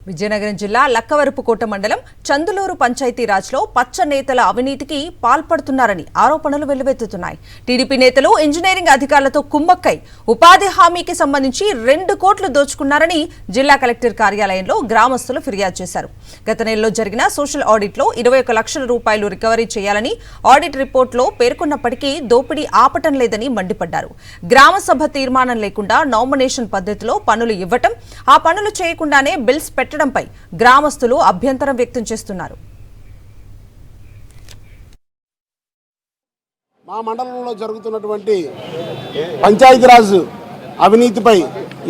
విజయనగరం జిల్లా లక్కవరపుకోట మండలం చందులూరు పంచాయతీరాజ్లో పచ్చ నేతల అవినీతికి పాల్పడుతున్నారని ఆరోపణలు వెల్లువెత్తుతున్నాయి. టీడీపీ నేతలు ఇంజనీరింగ్ అధికారులతో కుమ్మక్కై ఉపాధి హామీకి సంబంధించి 2 కోట్లు దోచుకున్నారని జిల్లా కలెక్టర్ కార్యాలయంలో గ్రామస్తులు ఫిర్యాదు చేశారు. గత నెలలో జరిగిన సోషల్ ఆడిట్లో 21 లక్షల రూపాయలు రికవరీ చేయాలని ఆడిట్ రిపోర్టులో పేర్కొన్నప్పటికీ దోపిడీ ఆపటం లేదని మండిపడ్డారు. గ్రామ సభ తీర్మానం లేకుండా నామినేషన్ పద్ధతిలో పనులు ఇవ్వటం, ఆ పనులు చేయకుండానే బిల్స్ పెట్టడంపై గ్రామస్తులు అభ్యంతరం వ్యక్తం చేస్తున్నారు. మా మండలంలో జరుగుతున్నటువంటి పంచాయతీరాజ్ అవినీతిపై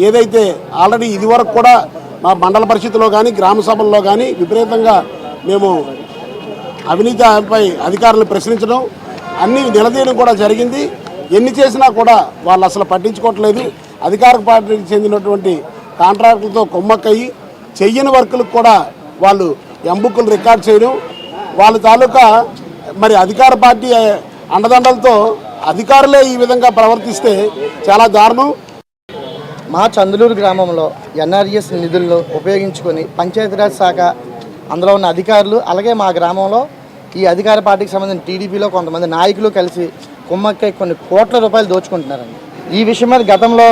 ఏదైతే ఆల్రెడీ ఇదివరకు కూడా మా మండల పరిషత్లో కానీ గ్రామ సభల్లో కానీ విపరీతంగా మేము అవినీతిపై అధికారులను ప్రశ్నించడం, అన్ని నిలదీయడం కూడా జరిగింది. ఎన్ని చేసినా కూడా వాళ్ళు అసలు పట్టించుకోవట్లేదు. అధికార పార్టీకి చెందినటువంటి కాంట్రాక్టులతో కొమ్మక్కయ్యి చెయ్యని వర్కులకు కూడా వాళ్ళు ఎంబుక్కులు రికార్డ్ చేయడం, వాళ్ళ తాలూకా మరి అధికార పార్టీ అండదండలతో అధికారులే ఈ విధంగా ప్రవర్తిస్తే చాలా దారుణం. మా చందులూరు గ్రామంలో ఎన్ఆర్ఎస్ నిధులను ఉపయోగించుకొని పంచాయతీరాజ్ శాఖ అందులో ఉన్న అధికారులు, అలాగే మా గ్రామంలో ఈ అధికార పార్టీకి సంబంధించిన టీడీపీలో కొంతమంది నాయకులు కలిసి కుమ్మక్కై కొన్ని కోట్ల రూపాయలు దోచుకుంటున్నారండి. ఈ విషయం మీద గతంలో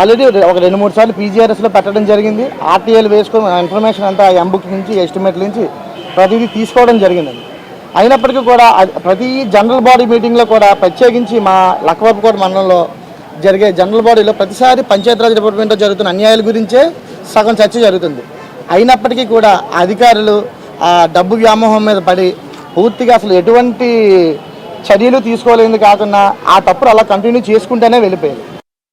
ఆల్రెడీ ఒక 2-3 సార్లు పీజీఆర్ఎస్లో పెట్టడం జరిగింది. ఆర్టీఏలు వేసుకొని ఇన్ఫర్మేషన్ అంతా ఎంబుక్ నుంచి ఎస్టిమేట్ల నుంచి ప్రతిదీ తీసుకోవడం జరిగిందండి. అయినప్పటికీ కూడా ప్రతి జనరల్ బాడీ మీటింగ్లో కూడా ప్రత్యేకించి మా లక్కవరపుకోట మండలంలో జరిగే జనరల్ బాడీలో ప్రతిసారి పంచాయతీరాజ్ డిపార్ట్మెంట్లో జరుగుతున్న అన్యాయాల గురించే సగం చర్చ జరుగుతుంది. అయినప్పటికీ కూడా అధికారులు ఆ డబ్బు వ్యామోహం మీద పడి పూర్తిగా అసలు ఎటువంటి చర్యలు తీసుకోలేదు. కాకుండా ఆ తప్పులు అలా కంటిన్యూ చేసుకుంటూనే వెళ్ళిపోయారు.